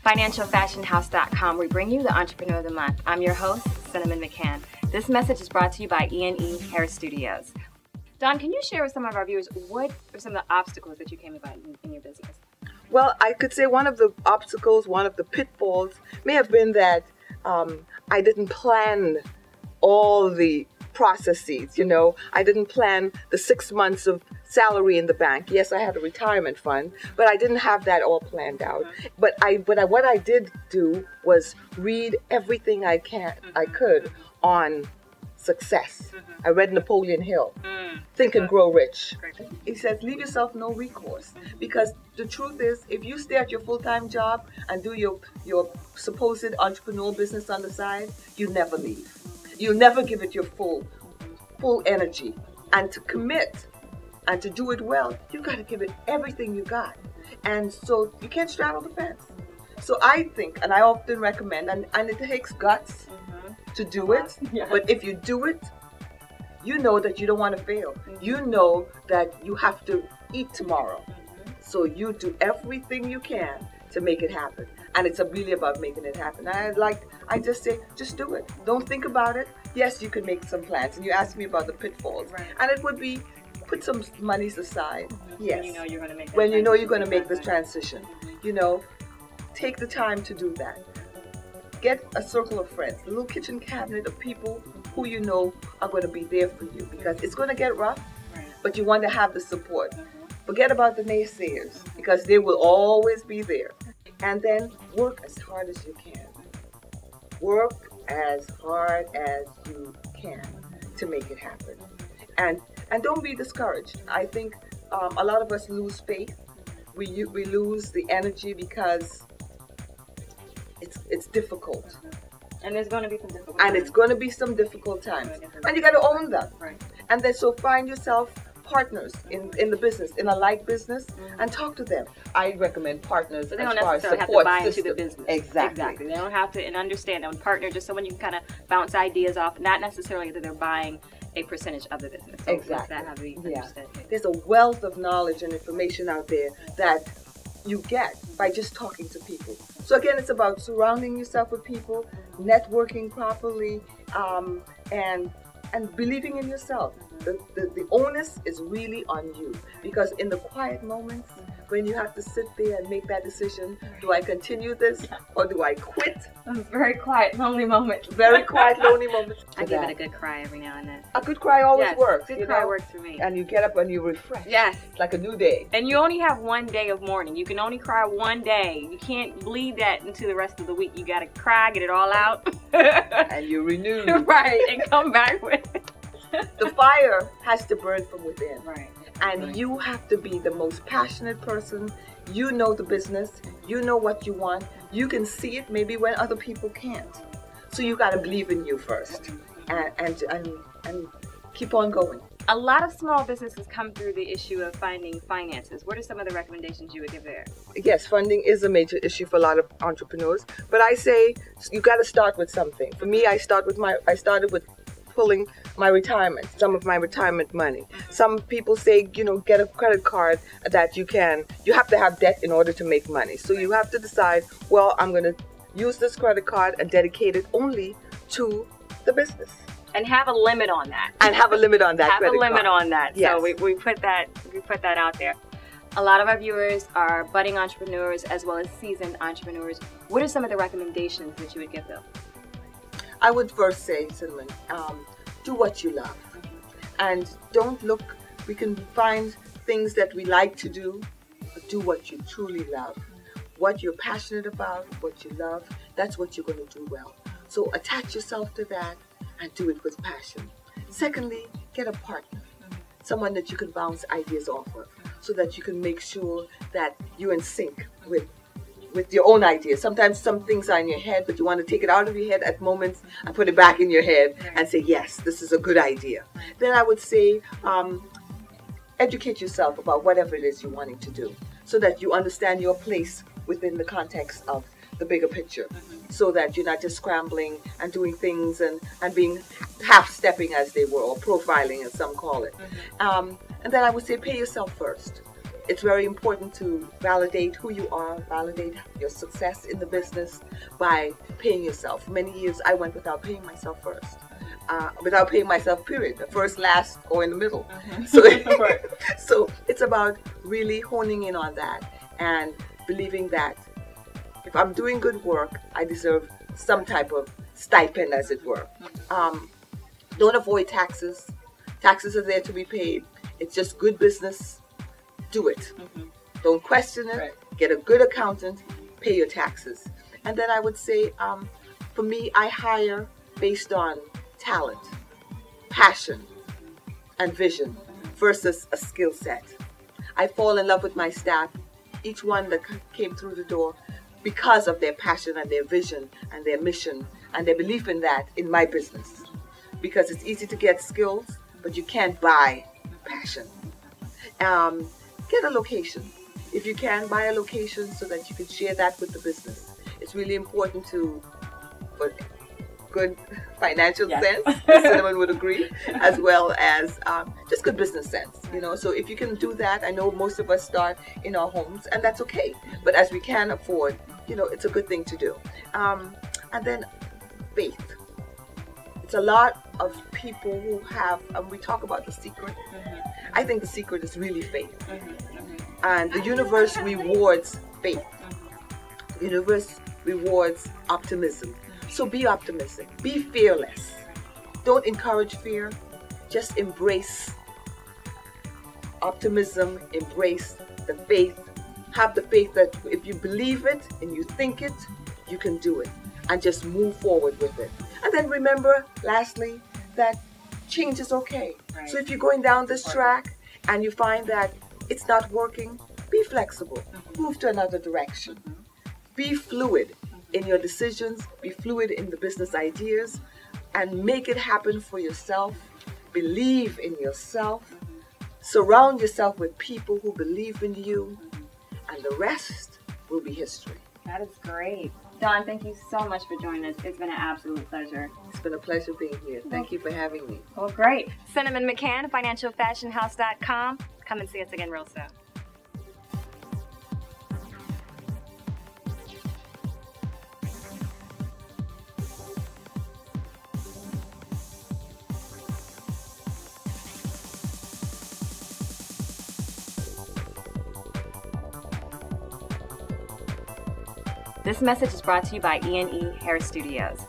FinancialFashionHouse.com, we bring you the Entrepreneur of the Month. I'm your host, Cinnamon McCann. This message is brought to you by E&E Hair Studios. Don, can you share with some of our viewers what are some of the obstacles that you came about in your business? Well, I could say one of the obstacles, one of the pitfalls may have been that I didn't plan all the processes, I didn't plan the 6 months of salary in the bank. Yes, I had a retirement fund, but I didn't have that all planned out. But what I did do was read everything I could on success. I read Napoleon Hill, Think and Grow Rich. He says, leave yourself no recourse, because the truth is, if you stay at your full-time job and do your supposed entrepreneurial business on the side, you never leave. You'll never give it your full energy. And to commit and to do it well, you got to give it everything you got. And so you can't straddle the fence. So I think, and I often recommend, and it takes guts to do it, but if you do it, you know that you don't want to fail. You know that you have to eat tomorrow. So you do everything you can to make it happen. And it's really about making it happen. I just say, just do it. Don't think about it. Yes, you can make some plans. And you asked me about the pitfalls. Right. And it would be, put some monies aside. Yes. When you know you're going to make that when you know you're going to make this transition. Take the time to do that. Get a circle of friends, a little kitchen cabinet of people who you know are going to be there for you, because it's going to get rough, but you want to have the support. Forget about the naysayers, because they will always be there. And then work as hard as you can. Work as hard as you can to make it happen. And don't be discouraged. I think a lot of us lose faith. We lose the energy because it's difficult. And there's going to be some difficult times. And it's going to be some difficult times. And you got to own them. Right. And then so find yourself partners in the business, in a like business, and talk to them. I recommend partners. So they don't necessarily have to buy into the business. Exactly. They don't have to, and understand them. Partner just someone you can kind of bounce ideas off, not necessarily that they're buying a percentage of the business. So exactly. That have to be understood. There's a wealth of knowledge and information out there that you get by just talking to people. So again, it's about surrounding yourself with people, networking properly, and believing in yourself. The onus is really on you, because in the quiet moments when you have to sit there and make that decision, do I continue this or do I quit? Very quiet, lonely moment. Very quiet, lonely moment. I give it a good cry every now and then. A good cry always works. Good cry works for me. And you get up and you refresh. Yes. It's like a new day. And you only have one day of mourning. You can only cry one day. You can't bleed that into the rest of the week. You got to cry, get it all out. And you renew. Right, and come back with it. The fire has to burn from within. Right. And you have to be the most passionate person. You know the business. You know what you want. You can see it maybe when other people can't. So you got to believe in you first, and keep on going. A lot of small businesses come through the issue of finding finances. What are some of the recommendations you would give there? Yes, funding is a major issue for a lot of entrepreneurs. But I say you got to start with something. For me, I started with pulling my retirement, some of my retirement money. Some people say, get a credit card that you have to have debt in order to make money. So you have to decide, well, I'm going to use this credit card and dedicate it only to the business. And have a limit on that. Have a limit on that. Have a limit on that. Yes. So we put that out there. A lot of our viewers are budding entrepreneurs as well as seasoned entrepreneurs. What are some of the recommendations that you would give them? I would first say, Cinnamon, do what you love. And don't look, we can find things that we like to do, but do what you truly love. What you're passionate about, what you love, that's what you're going to do well. So attach yourself to that and do it with passion. Secondly, get a partner, someone that you can bounce ideas off of, so that you can make sure that you're in sync with your own ideas. Sometimes some things are in your head, but you want to take it out of your head at moments and put it back in your head and say, yes, this is a good idea. Then I would say, educate yourself about whatever it is you're wanting to do, so that you understand your place within the context of the bigger picture, so that you're not just scrambling and doing things and being half-stepping, as they were, or profiling as some call it. And then I would say, pay yourself first. it's very important to validate who you are, validate your success in the business by paying yourself. For many years, I went without paying myself first. Without paying myself, period. The first, last, or in the middle. So, so it's about really honing in on that and believing that if I'm doing good work, I deserve some type of stipend, as it were. Don't avoid taxes. Taxes are there to be paid. It's just good business. Do it. Don't question it. Right. Get a good accountant. Pay your taxes. And then I would say, for me, I hire based on talent, passion, and vision versus a skill set. I fall in love with my staff, each one that came through the door, because of their passion and their vision and their mission and their belief in that in my business. Because it's easy to get skills, but you can't buy passion. Get a location. If you can, buy a location so that you can share that with the business. It's really important to, for good financial sense, Cinnamon would agree, as well as just good business sense, you know. So if you can do that, I know most of us start in our homes, and that's okay. But as we can afford, you know, it's a good thing to do. And then faith. It's a lot of people who have, we talk about the secret. I think the secret is really faith. And the universe rewards faith. The universe rewards optimism. So be optimistic. Be fearless. Don't encourage fear. Just embrace optimism. Embrace the faith. Have the faith that if you believe it and you think it, you can do it. And just move forward with it. And then remember, lastly, that change is okay. Right. So if you're going down this track and you find that it's not working, be flexible. Move to another direction. Be fluid in your decisions. Be fluid in the business ideas. And make it happen for yourself. Believe in yourself. Surround yourself with people who believe in you. And the rest will be history. That is great. Dawn, thank you so much for joining us. It's been an absolute pleasure. It's been a pleasure being here. Thank you for having me. Well, great. Cinnamon McCann, financialfashionhouse.com. Come and see us again real soon. This message is brought to you by E&E Hair Studios.